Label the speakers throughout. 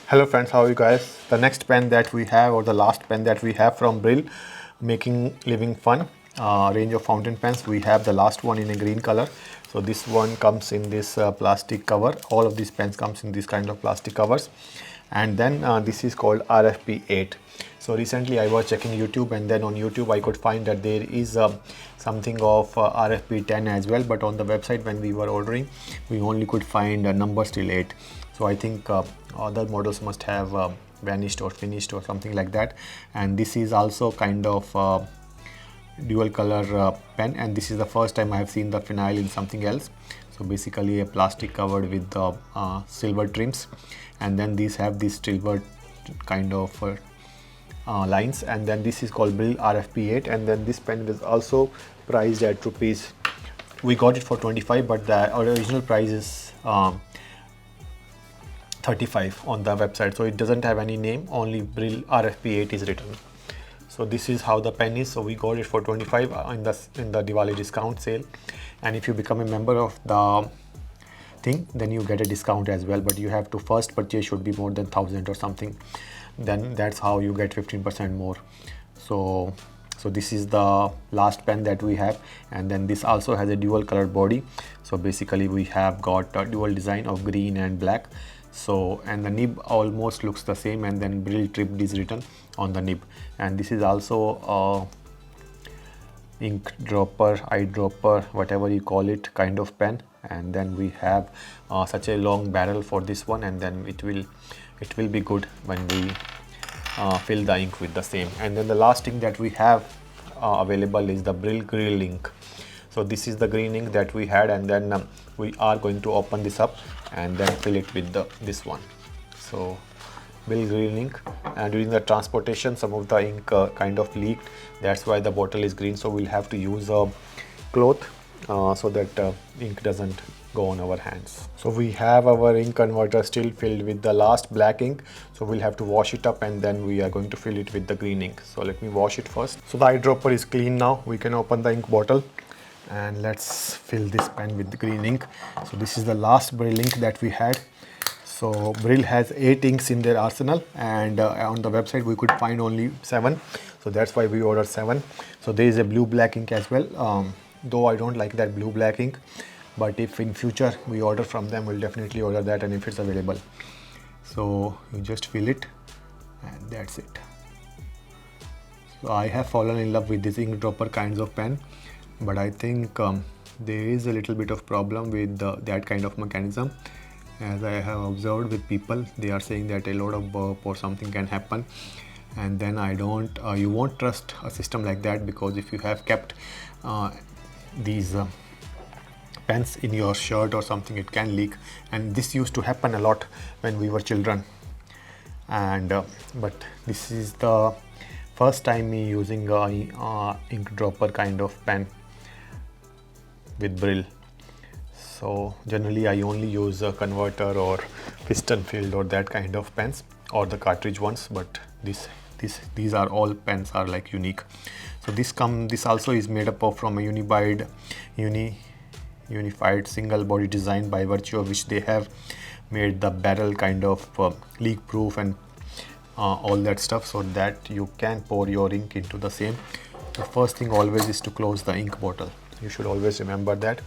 Speaker 1: Hello friends, how are you guys? The next pen that we have, or the last pen that we have from Bril, making living fun, range of fountain pens. We have the last one in a green color. So this one comes in this plastic cover. All of these pens comes in this kind of plastic covers. And then this is called RFP 8. So recently I was checking YouTube, and then on YouTube I could find that there is something of RFP 10 as well, but on the website when we were ordering, we only could find numbers till 8. So I think other models must have vanished or finished or something like that. And this is also kind of dual color pen, and this is the first time I have seen the phenyl in something else. So basically a plastic covered with the silver trims, and then these have this silver kind of lines. And then this is called Bril RFP 8, and then this pen is also priced at rupees. We got it for 25, but the original price is 35 on the website, so it doesn't have any name, only Bril RFP 8 is written. So this is how the pen is. So we got it for 25 in the Diwali discount sale, and if you become a member of the thing, then you get a discount as well, but you have to first purchase should be more than 1000 or something, then that's how you get 15% more. So this is the last pen that we have, and then this also has a dual color body. So basically we have got a dual design of green and black. So, and the nib almost looks the same, and then Bril Trip is written on the nib. And this is also ink dropper, eyedropper, whatever you call it, kind of pen. And then we have such a long barrel for this one, and then it will be good when we fill the ink with the same. And then the last ink that we have available is the Bril Grill ink. So this is the green ink that we had, and then we are going to open this up and then fill it with this one. So Bril green ink, and during the transportation some of the ink kind of leaked, that's why the bottle is green. So we'll have to use a cloth so that ink doesn't go on our hands. So we have our ink converter still filled with the last black ink, so we'll have to wash it up, and then we are going to fill it with the green ink. So let me wash it first. So the eyedropper is clean now. We can open the ink bottle, and let's fill this pen with the green ink. So this is the last Bril ink that we had. So Bril has 8 inks in their arsenal, and on the website we could find only 7, so that's why we ordered 7. So there is a blue black ink as well, though I don't like that blue black ink, but if in future we order from them, we'll definitely order that, and if it's available. So you just fill it, and that's it. So I have fallen in love with this ink dropper kinds of pen, but I think there is a little bit of problem with that kind of mechanism. As I have observed with people, they are saying that a lot of burp or something can happen, and then you won't trust a system like that, because if you have kept these pens in your shirt or something, it can leak, and this used to happen a lot when we were children. And but this is the first time me using a ink dropper kind of pen with Bril. So generally I only use a converter or piston filled or that kind of pens, or the cartridge ones, but these are all pens are like unique. So this also is made up of from a unified single body design, by virtue of which they have made the barrel kind of leak proof and all that stuff, so that you can pour your ink into the same. The first thing always is to close the ink bottle. You should always remember that.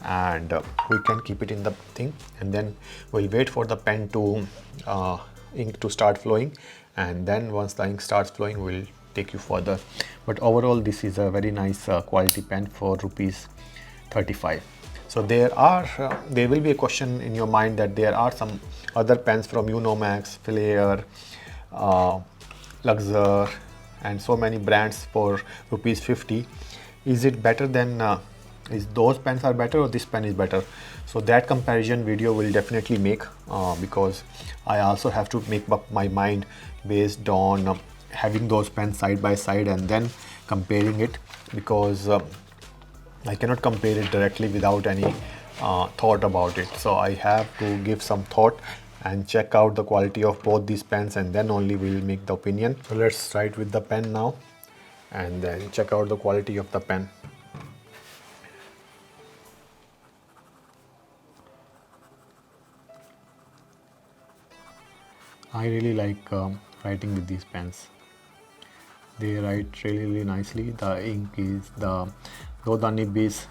Speaker 1: And we can keep it in the thing, and then we'll wait for the pen to ink to start flowing, and then once the ink starts flowing, we'll take you further. But overall this is a very nice quality pen for rupees 35. So there will be a question in your mind that there are some other pens from Unomax, Flair, Luxor, and so many brands for rupees 50. Is it better than is those pens are better, or this pen is better? So that comparison video will definitely make, because I also have to make up my mind based on having those pens side by side and then comparing it, because I cannot compare it directly without any thought about it. So I have to give some thought and check out the quality of both these pens, and then only we'll make the opinion. So let's write with the pen now, and then check out the quality of the pen. I really like writing with these pens. They write really nicely. The ink is though the nib is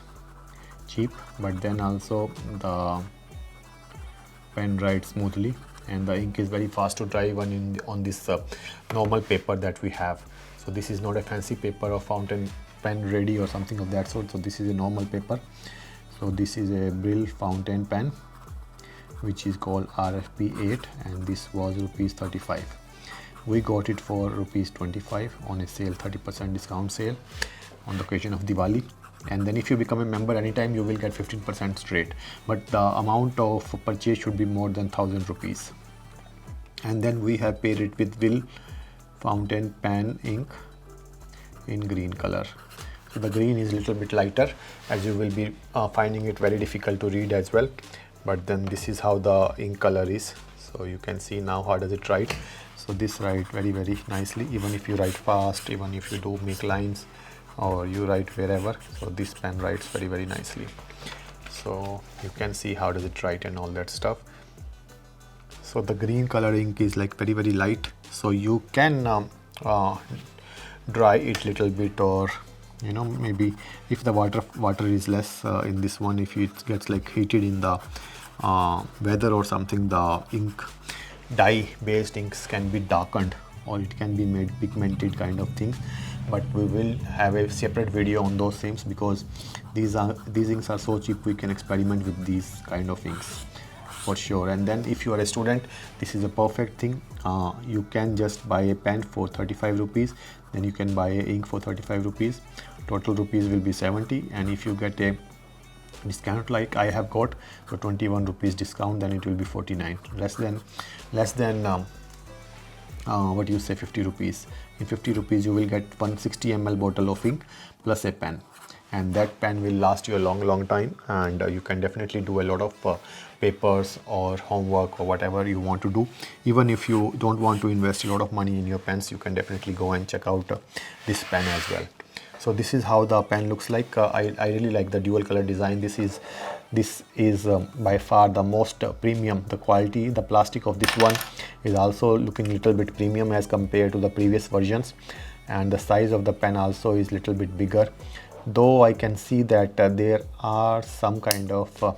Speaker 1: cheap, but then also the pen writes smoothly, and the ink is very fast to dry even on this normal paper that we have. So this is not a fancy paper or fountain pen ready or something of that sort. So this is a normal paper. So this is a Bril fountain pen which is called RFP 8, and this was rupees 35. We got it for rupees 25 on a sale, 30% discount sale on the occasion of Diwali. And then if you become a member anytime, you will get 15% straight, but the amount of purchase should be more than 1000 rupees. And then we have paired it with Will fountain pen ink in green color. So the green is a little bit lighter, as you will be finding it very difficult to read as well. But then this is how the ink color is. So you can see now how does it write. So this write very nicely, even if you write fast, even if you do make lines or you write wherever. So this pen writes very nicely. So you can see how does it write and all that stuff. So the green color ink is like very light, so you can dry it little bit, or you know, maybe if the water is less in this one, if it gets like heated in the weather or something, the ink dye based inks can be darkened or it can be made pigmented kind of things. But we will have a separate video on those things, because these inks are so cheap, we can experiment with these kind of inks for sure. And then if you are a student, this is a perfect thing. You can just buy a pen for 35 rupees, then you can buy a ink for 35 rupees. Total rupees will be 70, and if you get a discount like I have got, so 21 rupees discount, then it will be 49, less than what you say 50 rupees. In 50 rupees you will get 160 ml bottle of ink plus a pen, and that pen will last you a long time, and you can definitely do a lot of papers or homework or whatever you want to do. Even if you don't want to invest a lot of money in your pens, you can definitely go and check out this pen as well. So this is how the pen looks like. I really like the dual color design. This is by far the most premium. The quality, the plastic of this one is also looking a little bit premium as compared to the previous versions, and the size of the pen also is little bit bigger, though I can see that there are some kind of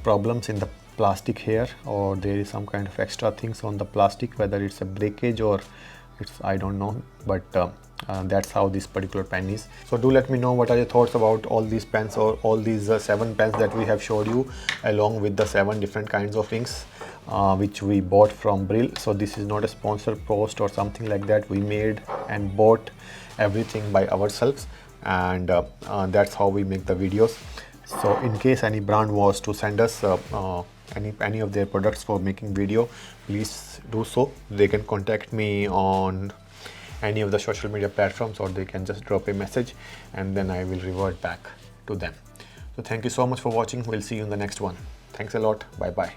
Speaker 1: problems in the plastic here, or there is some kind of extra things on the plastic, whether it's a breakage or it's, I don't know, but that's how this particular pen is. So do let me know what are your thoughts about all these pens, or all these 7 pens that we have showed you, along with the 7 different kinds of inks which we bought from Bril. So this is not a sponsored post or something like that. We made and bought everything by ourselves, and that's how we make the videos. So in case any brand was to send us any of their products for making video, please do so. They can contact me on any of the social media platforms, or they can just drop a message and then I will revert back to them. So thank you so much for watching. We'll see you in the next one. Thanks a lot. Bye bye.